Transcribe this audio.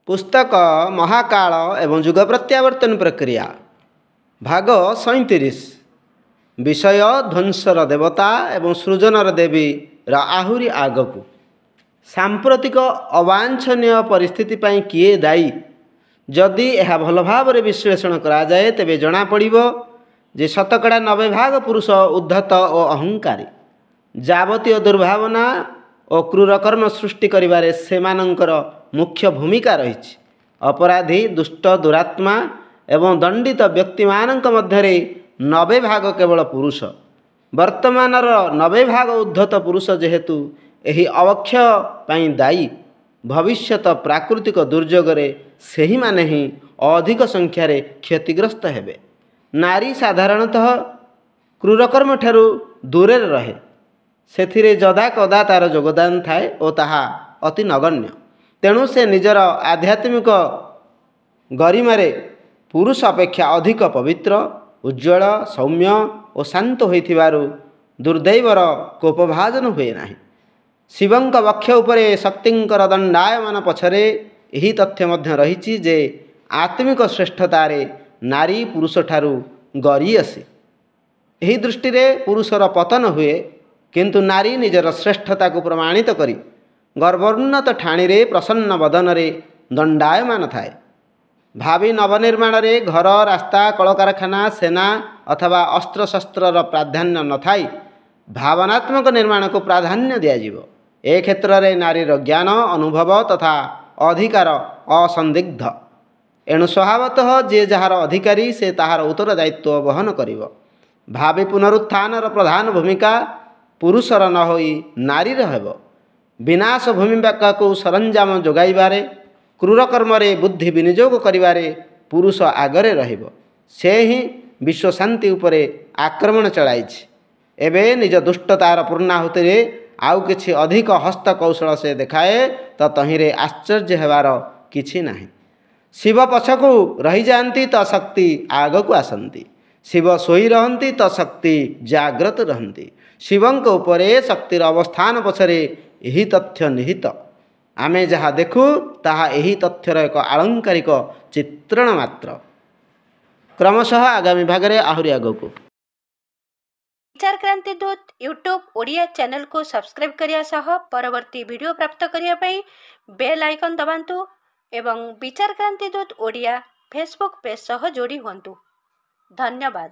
पुस्तक महाकाल एवं युग प्रत्यावर्तन प्रक्रिया भाग 37 विषय ध्वंसर देवता एवं सृजनर देवी आहुरी आगकू सांप्रतिक अवांछनीय परिस्थिति पाई किए दायी जदि यह भल भाव विश्लेषण करा जाए तेबे जना पड़िबो जे शतकड़ा 90 भाग पुरुष उद्धत और अहंकारी जावतीय दुर्भावना और क्रूरकर्म सृष्टि करिबारे सेमानंकर मुख्य भूमिका रही। अपराधी दुष्ट दुरात्मा एवं दंडित व्यक्ति मानक मध्यरे 90 भाग केवल पुरुष वर्तमानर 90 भाग उद्धत पुरुष जेहेतु एही अवक्षय पाई दायी भविष्यत प्राकृतिक दुर्योगरे सेही माने ही अधिक संख्यार क्षतिग्रस्त हेबे। नारी साधारणतः क्रूरकर्म ठारू दूरे रहे सेथिरे जदा कदा तार योगदान थाए और ताहा अति नगण्य तेणु से निजर आध्यात्मिक गरिमारे पुरुष अपेक्षा अधिक पवित्र उज्ज्वल सौम्य और शांत होइथिबारु दुर्दैवर कोपभाजन हुए नाही। शिवंक वक्ष उपरे शक्तिंकर दंडायमान पछरे यही तथ्य मध्य रहिछि जे आत्मिक श्रेष्ठतारे नारी पुरुष ठारू गरी आसी। एही दृष्टि रे पुरुषर पतन हुए किंतु नारी निजर श्रेष्ठता को प्रमाणित करी गर्वोन्नत ठाणी प्रसन्न बदन रे दंडायमान थाए। भावी नवनिर्माण रे घर रास्ता कलकारखाना सेना अथवा अस्त्रशस्त्र प्राधान्य न थाई भावनात्मक निर्माण को प्राधान्य दियाजिवो। ए क्षेत्र रे नारीर ज्ञान अनुभव तथा अधिकार असंदिग्ध एणु स्वभावतः जे जहार अधिकारी से ताहार उत्तरदायित्व वहन करिवो। भावी पुनरुत्थानर प्रधान भूमिका पुरुषर न होई नारीर हेब। विनाश भूमिका को सरंजाम जोगाइबारे क्रूरकर्म बुद्धि विनियोग करिबारे पुरुष आगरे रहिबो। से ही विश्व शांति उपरे आक्रमण चलाइछि। एबे निज दुष्टतार पूर्णाहुति रे आउ किछि अधिक हस्तकौशल से देखाए तो तहिरे आश्चर्य हेबार किछि नाही। शिव पछकू रही जाती तो शक्ति आगकू आसती। शिव शोई रहती तो शक्ति जाग्रत रहती। शिवंक उपरे शक्तिर अवस्थान पछरे यही तथ्य निहित। आमे जहाँ देखु ताहा यही तथ्यर एक आलंकारिक चित्रण मात्र। क्रमशः आगामी भागरे आहुरी आगकू विचार क्रांति दूत यूट्यूब ओडिया चैनल को सब्सक्राइब करिया सह परवर्ती वीडियो प्राप्त करिया पई बेल आइकन दबांतु एवं विचार क्रांति दूत ओडिया फेसबुक पेज सह जोड़ी हुंतु। धन्यवाद।